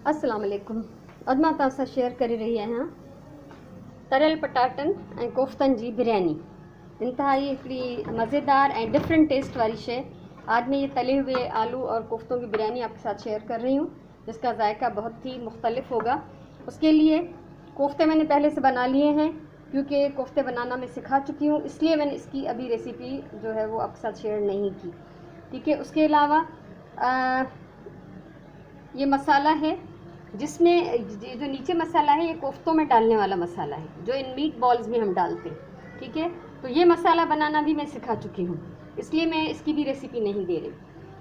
अस्सलाम वालेकुम। अॼु मां तव्हां सां शेयर करे रही आहियां तरियल पटाटनि ऐं कोफ़्तनि जी बिरयानी। इंतहाई हिकिड़ी मज़ेदार ऐं डिफरेंट टेस्ट वाली शइ। आज मैं ये तले हुए आलू और कोफ्तों की बिरयानी आपके साथ शेयर कर रही हूँ, जिसका जायका बहुत ही मुख्तलिफ होगा। उसके लिए कोफ्ते मैंने पहले से बना लिए हैं, क्योंकि कोफ्ते बनाना मैं सिखा चुकी हूँ, इसलिए मैंने इसकी अभी रेसिपी जो है वो आपके साथ शेयर नहीं की। ठीक है। उसके अलावा ये मसाला है, जिसमें जो नीचे मसाला है ये कोफ्तों में डालने वाला मसाला है, जो इन मीट बॉल्स में हम डालते हैं। ठीक है। तो ये मसाला बनाना भी मैं सिखा चुकी हूँ, इसलिए मैं इसकी भी रेसिपी नहीं दे रही।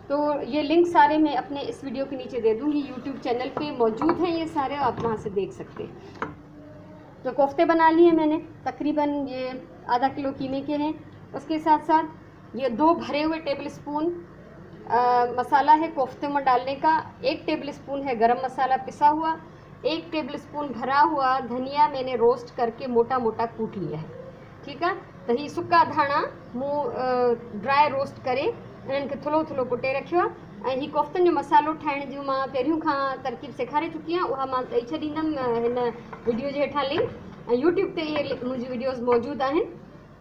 तो ये लिंक सारे मैं अपने इस वीडियो के नीचे दे दूँगी। यूट्यूब चैनल पे मौजूद हैं ये सारे, आप वहाँ से देख सकते हैं। तो कोफ्ते बना लिए मैंने, तकरीबन ये आधा किलो कीमे के हैं। उसके साथ साथ ये 2 भरे हुए टेबल स्पून मसाला है कोफ्ते में डालने का। 1 टेबल स्पून है गरम मसाला पिसा हुआ। 1 टेबल स्पून भरा हुआ धनिया मैंने रोस्ट करके मोटा मोटा कूट लिया है। ठीक है। तो ही सुका धाणा मूं ड्राई रोस्ट करे इन्हनि खे थोरो थोरो कुटे रखियो आहे। ऐं ही कोफ्तनि जो मसालो ठाहिण जो मां पहिरियों खां तरकीब सेखारे चुकी आहियां, उहा मां ॾेई छॾींदमि हिन वीडियो जे हेठां लिंक। ऐं यूट्यूब ते इहे मुंहिंजी वीडियोज़ मौजूदु आहिनि।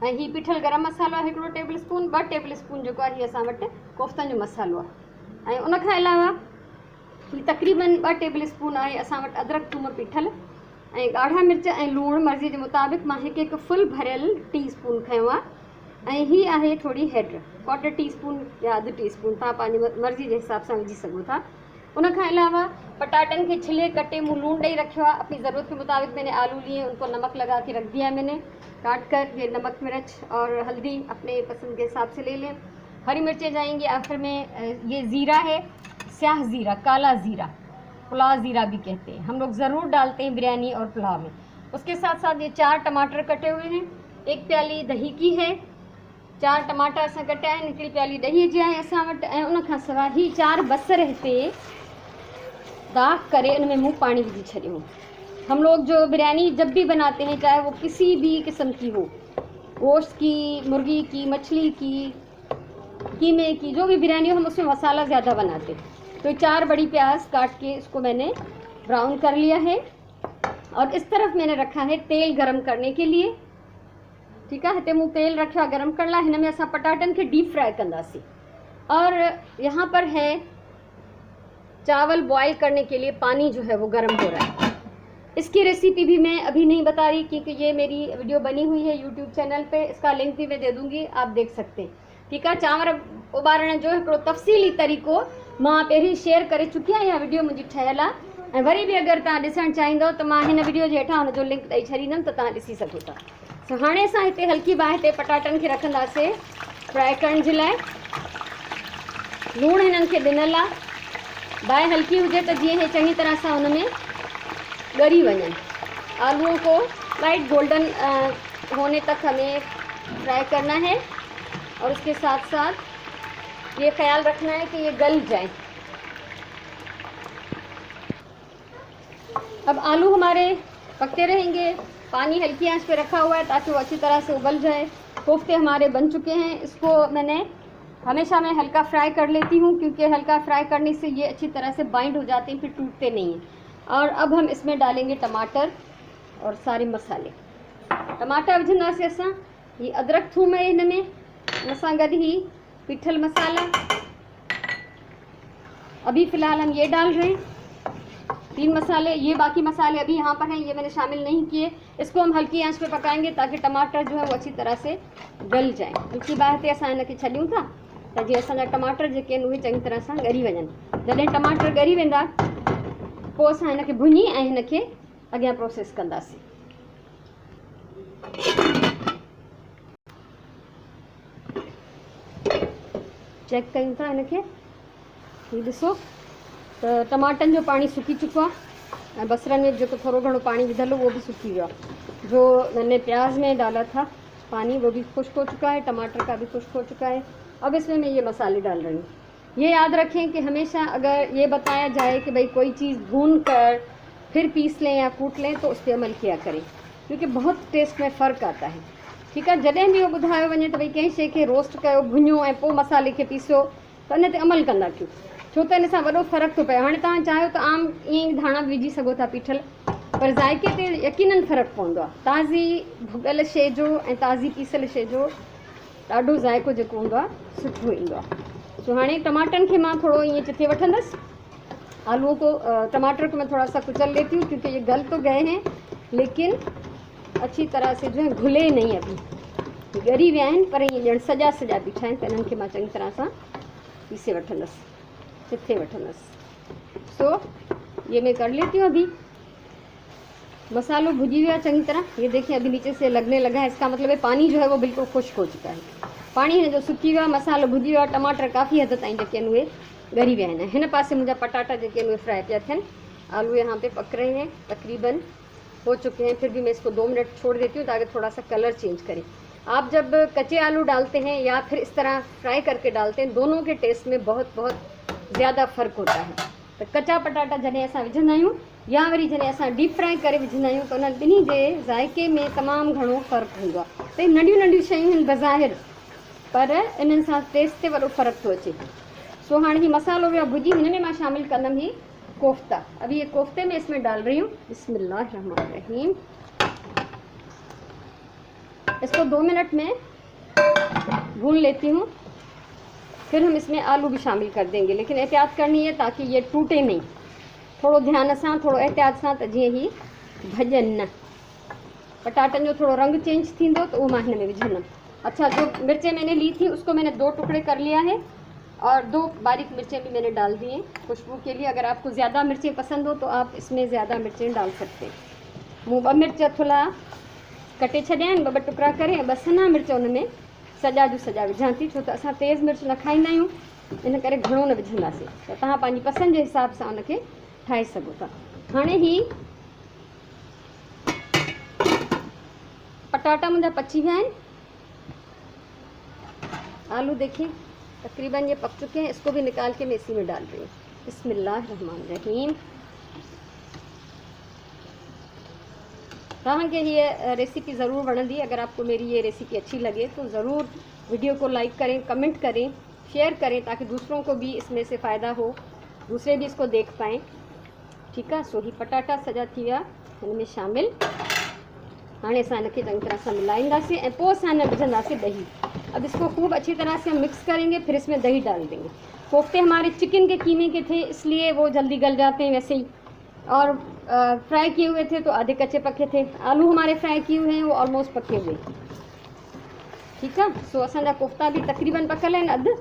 ऐं ही पिठल गरम मसालो आहे 1 टेबल स्पून। 2 टेबल स्पून जेको आहे हीअ असां वटि कोफ्तनि जो मसालो आहे। ऐं उन खां अलावा ही तक़रीबन 2 टेबल स्पून आहे असां वटि अदरक थूम पिठल, ऐं ॻाढ़ा मिर्च ऐं लूणु मर्ज़ी जे मुताबिक़ मां हिकु फुल भरियल टी स्पून खयो आहे। ऐं ही आहे थोरी हैड, 1/4 टी स्पून या अधु टी स्पून, तव्हां पंहिंजी मर्ज़ी जे हिसाब सां विझी सघो था। उन खां अलावा पटाटन के छिले कटे मूँ लूण ॾेई रखियो आहे। अपनी ज़रूरत के मुताबिक मैंने आलू लिए, उनको नमक लगा के रख दिया है मैंने काट कर। ये नमक मिर्च और हल्दी अपने पसंद के हिसाब से ले लें। हरी मिर्चें जाएंगी आखिर में। ये ज़ीरा है, स्याह ज़ीरा, काला ज़ीरा, पुलाव ज़ीरा भी कहते हैं, हम लोग ज़रूर डालते हैं बिरयानी और पुलाव में। उसके साथ साथ ये 4 टमाटर कटे हुए हैं। 1 प्याली दही की है, 4 टमाटा असां कटिया आहिनि, 1 प्याली ॾही जी आहे असां वटि। ऐं उन खां सवाइ ही 4 बसर हिते दाग करे उनमें मूं पानी विझी छॾियो। हम लोग जो बिरयानी जब भी बनाते हैं, चाहे वो किसी भी किस्म की हो, गोश्त की, मुर्गी की, मछली की, कीमे की, जो भी बिरयानी हो, हम उसमें मसाला ज़्यादा बनाते हैं। तो 4 बड़ी प्याज काट के इसको मैंने ब्राउन कर लिया है। और इस तरफ मैंने रखा है तेल गरम करने के लिए। ठीक है। हिते मूं तेल रखा गरम कर ला। हिन में असां पटाटन के डीप फ्राई कंदासीं। और यहाँ पर है चावल बॉईल करने के लिए पानी जो है वो गर्म हो रहा है। इसकी रेसिपी भी मैं अभी नहीं बता रही, क्योंकि ये मेरी वीडियो बनी हुई है यूट्यूब चैनल पे, इसका लिंक भी मैं दे दूँगी, आप देख सकते हैं। ठीक है। चांवर उबारण जो हिकिड़ो तफ़सीली तरीक़ो मां पहिरीं शेयर करे चुकी आहियां, इहा वीडियो मुंहिंजी ठहियल आहे। ऐं वरी बि अगरि तव्हां ॾिसणु चाहींदव त मां हिन वीडियो जे हेठां हुनजो लिंक ॾेई छॾींदमि, त तव्हां ॾिसी सघो था। सो हाणे असां हिते हल्की बाहि ते पटाटनि खे रखंदासीं फ्राई करण जे लाइ। लूणु हिननि खे ॾिनल आहे। बाहि हल्की हुजे त जीअं हे चङी तरह सां हुन में ॻरी वञनि। आलूओं को लाइट गोल्डन होने तक हमें फ्राई करना है। और उसके साथ साथ ये ख्याल रखना है कि ये गल जाए। अब आलू हमारे पकते रहेंगे, पानी हल्की आंच पे रखा हुआ है ताकि वो अच्छी तरह से उबल जाए। कोफ्ते हमारे बन चुके हैं। इसको मैंने हमेशा मैं हल्का फ्राई कर लेती हूँ, क्योंकि हल्का फ्राई करने से ये अच्छी तरह से बाइंड हो जाते हैं, फिर टूटते नहीं हैं। और अब हम इसमें डालेंगे टमाटर और सारे मसाले। टमाटर विझंदासीं असां। ये अदरक थूम है हिन में, उन सां गॾु ही पिठल मसाला। अभी फ़िलहाल हम ये डाल रहे हैं 3 मसाले। ये बाकी मसाले अभी यहाँ पर हैं, ये मैंने शामिल नहीं किए। इसको हम हल्की आंच पे पकाएंगे ताकि टमाटर जो है वो अच्छी तरह से गल जाए। हल्की बाहि ते असां हिनखे छॾियूं था त जीअं असांजा टमाटर जेके आहिनि उहे चङी तरह सां ॻरी वञनि। जॾहिं टमाटर ॻरी वेंदा पोइ असां हिनखे भुञी ऐं हिनखे अॻियां प्रोसेस कंदासीं। चेक कयूं था हिनखे। हीउ ॾिसो त टमाटनि जो पाणी सुकी चुको आहे ऐं बसरनि में जेको थोरो घणो पानी विधल हो वो भी सूखी वियो आहे। जो मैंने प्याज में डाला था पानी वो भी खुश्क हो चुका है, टमाटर का भी खुश्क हो चुका है। अब इसमें मैं ये मसाले डाल रही हूँ। ये याद रखें कि हमेशा अगर ये बताया जाए कि भाई कोई चीज़ भून कर फिर पीस लें या कूट लें तो उस पर अमल किया करें, क्योंकि बहुत टेस्ट में फ़र्क़ु आता है। ठीक है। जॾहिं बि इहो ॿुधायो वञे त भई कंहिं शइ खे रोस्ट कयो, भुञो ऐं पोइ मसाले खे पीसियो, त इन ते अमल कंदा कयो। छो त इन सां वॾो फ़र्क़ु थो पए। हाणे तव्हां चाहियो त आम ईअं ई धाणा विझी सघो था पीठल, पर ज़ाइके ते यकीनन फ़र्क़ु पवंदो आहे। ताज़ी भुॻल शइ जो ऐं ताज़ी पीसियल शइ जो ॾाढो ज़ाइको जेको हूंदो आहे सुठो ईंदो आहे। सो हाणे टमाटनि खे मां थोरो ईअं चिथे वठंदसि। आलूओं को टमाटर को मैं थोड़ा सा कुचल लेती हूँ क्योंकि ये गल तो गए हैं लेकिन अच्छी तरह से जो है घुले नहीं, अभी ॻरी विया आहिनि पर ईअं ॼण सॼा सॼा बीठा आहिनि, त इन्हनि खे मां चङी तरह सां पीसे वठंदसि, चिथे वठंदसि। सो ये मैं कर लेती हूँ। अभी मसालो भुजी हुआ चंगी तरह, ये देखिए अभी नीचे से लगने लगा है, इसका मतलब है पानी जो है वो बिल्कुल खुश्क हो चुका है। पानी है जो सुकी हुआ, मसालो भुजी हुआ, टमाटर काफ़ी हद ताईं जेके आहिनि उहे ॻरी विया आहिनि। हिन पासे मुंहिंजा पटाटा जेके आहिनि उहे फ्राई पिया थियनि। आलू यहाँ पे पक रहे हैं, तकरीबन हो चुके हैं, फिर भी मैं इसको 2 मिनट छोड़ देती हूँ ताकि थोड़ा सा कलर चेंज करे। आप जब कच्चे आलू डालते हैं या फिर इस तरह फ्राई करके डालते हैं, दोनों के टेस्ट में बहुत बहुत ज़्यादा फ़र्क़ु होता है। तो कच्चा पटाटा जॾहिं असां विझंदा आहियूं या वरी जॾहिं असां डीप फ्राई करे विझंदा आहियूं त उन ॿिन्ही जे ज़ाइके में तमामु घणो फ़र्क़ु हूंदो आहे। त नंढियूं नंढियूं शयूं आहिनि बज़ाहिर, पर इन्हनि सां टेस्ट ते वॾो फ़र्क़ु थो अचे। सो हाणे ही मसालो वियो भुजी, हिन में मां शामिल कंदमि ही कोफ्ता। अभी ये कोफ्ते में इसमें डाल रही हूँ। बिस्मिल्लाहिर्रहमानिर्रहीम। इसको 2 मिनट में भून लेती हूँ, फिर हम इसमें आलू भी शामिल कर देंगे, लेकिन एहतियात करनी है ताकि ये टूटे नहीं। थोड़ो ध्यान सां, थोड़ो एहतियात सां, त जीअं ही भॼनि न। पटाटनि जो थोड़ो रंग चेंज थींदो तो वो मां हिन में विझंदमि। अच्छा, जो मिर्चें मैंने ली थी उसको मैंने 2 टुकड़े कर लिया है और 2 बारीक मिर्चें भी मैंने डाल दी हैं खुशबू के लिए। अगर आपको ज़्यादा मिर्चें पसंद हो तो आप इसमें ज़्यादा मिर्चें डाल सकते हैं। मूं 2 मिर्च थोड़ा कटे छॾिया आहिनि, 2 टुकड़ा करे, 2 सना मिर्च उन में सॼा जो सॼा विझां थी, छो त असां तेज़ मिर्च न खाईंदा आहियूं, इन करे घणो न विझंदासीं। त तव्हां पंहिंजी पसंदि जे हिसाब सां उनखे ठाहे सघो था। हाणे ही पटाटा मुंहिंजा पची विया आहिनि। आलू देखिए तकरीबन ये पक चुके हैं, इसको भी निकाल के मैं इसी में डाल रही हूँ। बिस्मिल्लाहिर्रहमानिर्रहीम। तव्हांखे ये रेसिपी ज़रूर वणंदी। अगर आपको मेरी ये रेसिपी अच्छी लगे तो ज़रूर वीडियो को लाइक करें, कमेंट करें, शेयर करें, ताकि दूसरों को भी इसमें से फ़ायदा हो, दूसरे भी इसको देख पाएँ। ठीक है। सो ही पटाटा सॼा थी विया हिन में शामिल। हाणे असां इनखे चङी तरह सां मिलाईंदासीं ऐं पोइ असां हिन विझंदासीं दही। अब इसको खूब अच्छी तरह से हम मिक्स करेंगे, फिर इसमें दही डाल देंगे। कोफ्ते हमारे चिकन के कीमे के थे, इसलिए वो जल्दी गल जाते हैं वैसे ही, और फ्राई किए हुए थे तो आधे कच्चे पके थे। आलू हमारे फ्राई किए हुए हैं, वो ऑलमोस्ट पके हुए। ठीक है। सो असांजा कोफ्ता भी तकरीबन पकल आहिनि अधु,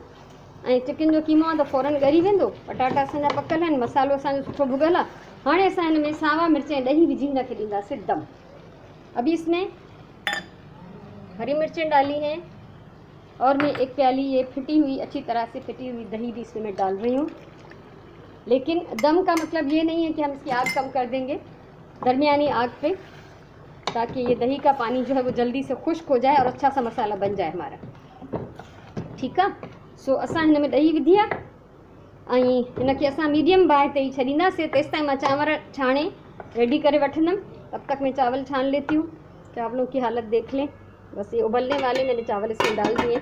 ऐं चिकन जो कीमो आहे त फ़ौरन ॻरी वेंदो। पटाटा असांजा पकल आहिनि, मसालो असांजो सुठो भुॻल आहे। हाणे असां हिन में सावा मिर्च ऐं ॾही विझी हिनखे ॾींदासीं दम। अभी इसमें हरी मिर्चें डाली हैं और मैं 1 प्याली ये फिटी हुई, अच्छी तरह से फिटी हुई दही भी इसमें मैं डाल रही हूँ। लेकिन दम का मतलब ये नहीं है कि हम इसकी आग कम कर देंगे, दरमियानी आग पे, ताकि ये दही का पानी जो है वो जल्दी से खुश्क हो जाए और अच्छा सा मसाला बन जाए हमारा। ठीक है। सो असां हिन में ॾही विधी आहे ऐं हिनखे असां मीडियम बाहि ते ई छॾींदासीं। तेसि ताईं मां चांवर छाणे रेडी करे वठंदमि। तब तक मैं चावल छान लेती हूँ। चावलों की हालत देख लें, बस ये उबलने वाले, मैंने चावल इसमें डाल दिए।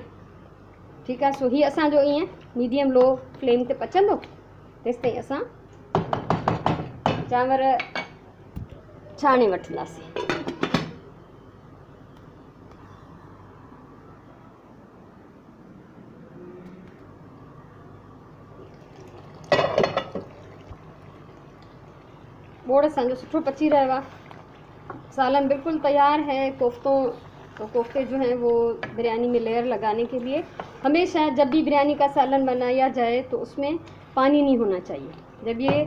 ठीक है। सो ही असांजो ईअं मीडियम लो फ्लेम ते पचंदो, तेसि ताईं असां चांवर छाणे वठंदासीं। बोड़ असांजो सुठो पची रहियो आहे। सालन बिल्कुल तैयार है। कोफ्ते जो हैं वो बिरयानी में लेयर लगाने के लिए, हमेशा जब भी बिरयानी का सालन बनाया जाए तो उसमें पानी नहीं होना चाहिए। जब ये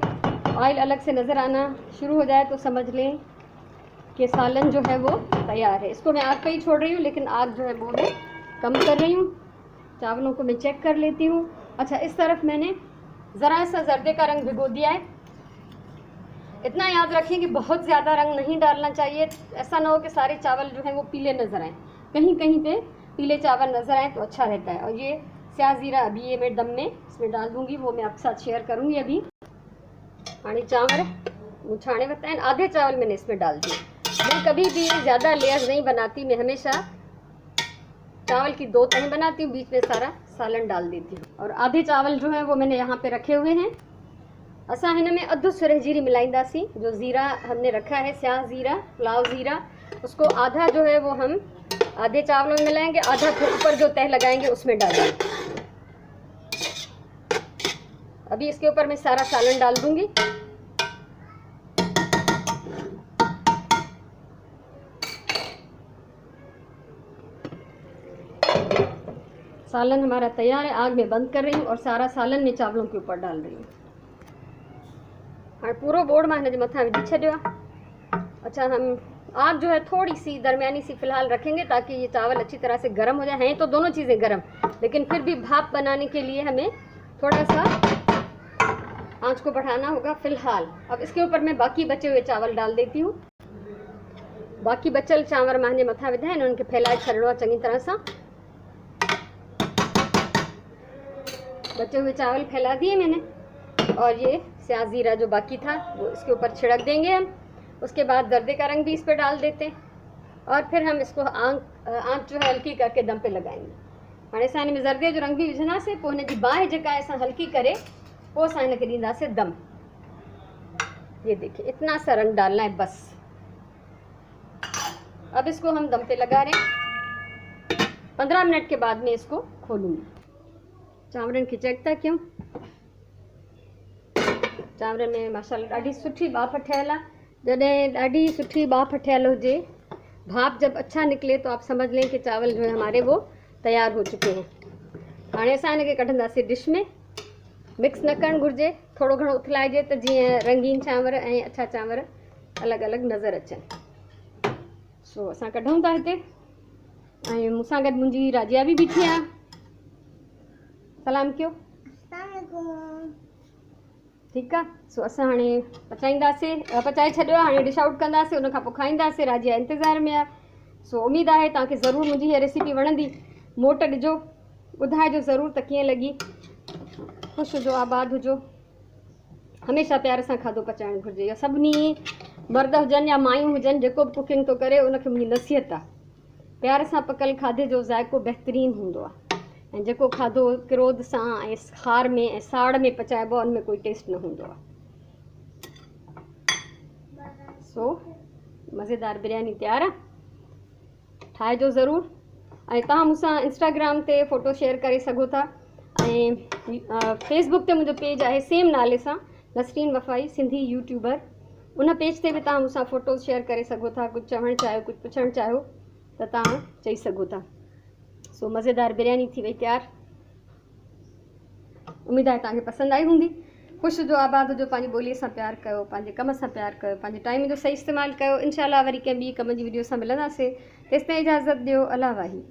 ऑयल अलग से नज़र आना शुरू हो जाए तो समझ लें कि सालन जो है वो तैयार है। इसको मैं आग पे ही छोड़ रही हूँ, लेकिन आग जो है वो मैं कम कर रही हूँ। चावलों को मैं चेक कर लेती हूँ। अच्छा, इस तरफ मैंने ज़रा सा जर्दे का रंग भिगो दिया है। इतना याद रखें कि बहुत ज़्यादा रंग नहीं डालना चाहिए, ऐसा ना हो कि सारे चावल जो हैं वो पीले नज़र आएँ। कहीं कहीं पे पीले चावल नज़र आए तो अच्छा रहता है। और ये स्याह ज़ीरा अभी ये मैं दम में इसमें डाल दूँगी, वो मैं आपके साथ शेयर करूँगी अभी। हाणे चांवर छाणे वरिता आहिनि, आधे चावल मैंने इसमें डाल दिए। मैं कभी भी ज़्यादा लेयर नहीं बनाती, मैं हमेशा चावल की 2 तहें बनाती हूँ, बीच में सारा सालन डाल देती हूँ। और आधे चावल जो हैं वो मैंने यहाँ पे रखे हुए हैं। असां हिन में अधु सुरह जीरी मिलाईंदासीं। जो ज़ीरा हमने रखा है, स्याह ज़ीरा, पुलाव ज़ीरा, उसको आधा जो है वो हम आधे चावलों में मिलाएंगे, आधा फिर ऊपर जो तह लगाएंगे उसमें डालेंगे। अभी इसके ऊपर मैं सारा सालन डाल दूंगी। सालन हमारा तैयार है। आग में बंद कर रही हूँ और सारा सालन में चावलों के ऊपर डाल रही हूँ। हाँ, पूरा बोर्ड में हिन मथा विझी छॾियो आहे। अच्छा, हम आग जो है थोड़ी सी दरमियानी सी फिलहाल रखेंगे ताकि ये चावल अच्छी तरह से गर्म हो जाए। हैं तो दोनों चीज़ें गर्म, लेकिन फिर भी भाप बनाने के लिए हमें थोड़ा सा आंच को बढ़ाना होगा फिलहाल। अब इसके ऊपर मैं बाकी बचे हुए चावल डाल देती हूँ। बाकी बचल चांवर मां मथा विधा आहिनि, उनके फैलाए छॾिणो आहे चङी तरह सां। बचे हुए चावल फैला दिए मैंने और ये स्याह ज़ीरा जो बाकी था वो इसके ऊपर छिड़क देंगे हम। उसके बाद जर्दे का रंग भी इस पर डाल देते हैं और फिर हम इसको आंच जो है हल्की करके दम पे लगाएंगे। हाणे असां हिन में जर्दे जो रंग भी विझंदासीं, पोइ हिन जी बाहि जेका आहे असां हल्की करे पोइ असां हिनखे ॾींदासीं दम। ये देखिए, इतना सा रंग डालना है बस। अब इसको हम दम पे लगा रहे हैं। 15 मिनट के बाद में इसको खोलूँगी। चांवरनि खे चेक था कयूं। चांवरनि में माशाल्लाह ॾाढी सुठी बाफ़ ठहियल आहे। जॾहिं ॾाढी सुठी बाफ़ ठहियल हुजे, भाप जब अच्छा निकले तो आप समझ लें कि चावल जो है हमारे वो तैयार हो चुके हैं। हाणे असां हिनखे कढंदासीं डिश में। मिक्स न करणु घुरिजे, थोरो घणो उथलाइजे त जीअं रंगीन चांवर ऐं अछा चांवर अलॻि अलॻि नज़र अचनि। सो असां कढूं था हिते ऐं मूंसां गॾु मुंहिंजी राजिया बि बीठी आहे। सलाम कयो। ठीकु आहे। सो असां हाणे पचाईंदासीं, पचाए छॾियो आहे। हाणे डिश आउट कंदासीं, उनखां पोइ खाईंदासीं। राजिया इंतज़ार में आहे। सो उमेदु आहे तव्हांखे ज़रूरु मुंहिंजी हीअ रेसिपी वणंदी। मोट ॾिजो, ॿुधाइजो ज़रूरु त कीअं लॻी। ख़ुशि हुजो, आबाद हुजो। हमेशह प्यार सां खाधो पचाइणु घुरिजे। इहा सभिनी मर्द हुजनि या मायूं हुजनि, जेको बि कुकिंग थो करे उनखे मुंहिंजी नसीहत आहे। प्यार सां पकल खाधे जो ज़ाइक़ो बहितरीनु हूंदो आहे ऐं जेको खाधो क्रोध सां ऐं खार में ऐं साड़ में पचाइबो आहे, उनमें कोई टेस्ट न हूंदो आहे। सो मज़ेदार बिरयानी तयारु आहे। ठाहिजो ज़रूरु। ऐं तव्हां मूंसां इंस्टाग्राम ते फ़ोटो शेयर करे सघो था ऐं फेसबुक ते मुंहिंजो पेज आहे सेम नाले सां, नसरीन वफ़ाई सिंधी यूट्यूबर। उन पेज ते बि तव्हां मूंसां फ़ोटोज़ शेयर करे सघो था। कुझु चवणु चाहियो, कुझु पुछणु चाहियो त तव्हां चई सघो था। सो मज़ेदार बिरयानी थी वई तयारु। उमेदु आहे तव्हांखे पसंदि आई हूंदी। ख़ुशि हुजो, आबाद हुजो, पंहिंजी ॿोलीअ सां प्यारु कयो, पंहिंजे कम सां प्यारु कयो, पंहिंजे टाइम जो सही इस्तेमालु कयो। इंशाअल्लाह वरी कंहिं ॿी कम जी वीडियो सां मिलंदासीं। तेसिताईं इजाज़त ॾियो। अल्लाह वाही।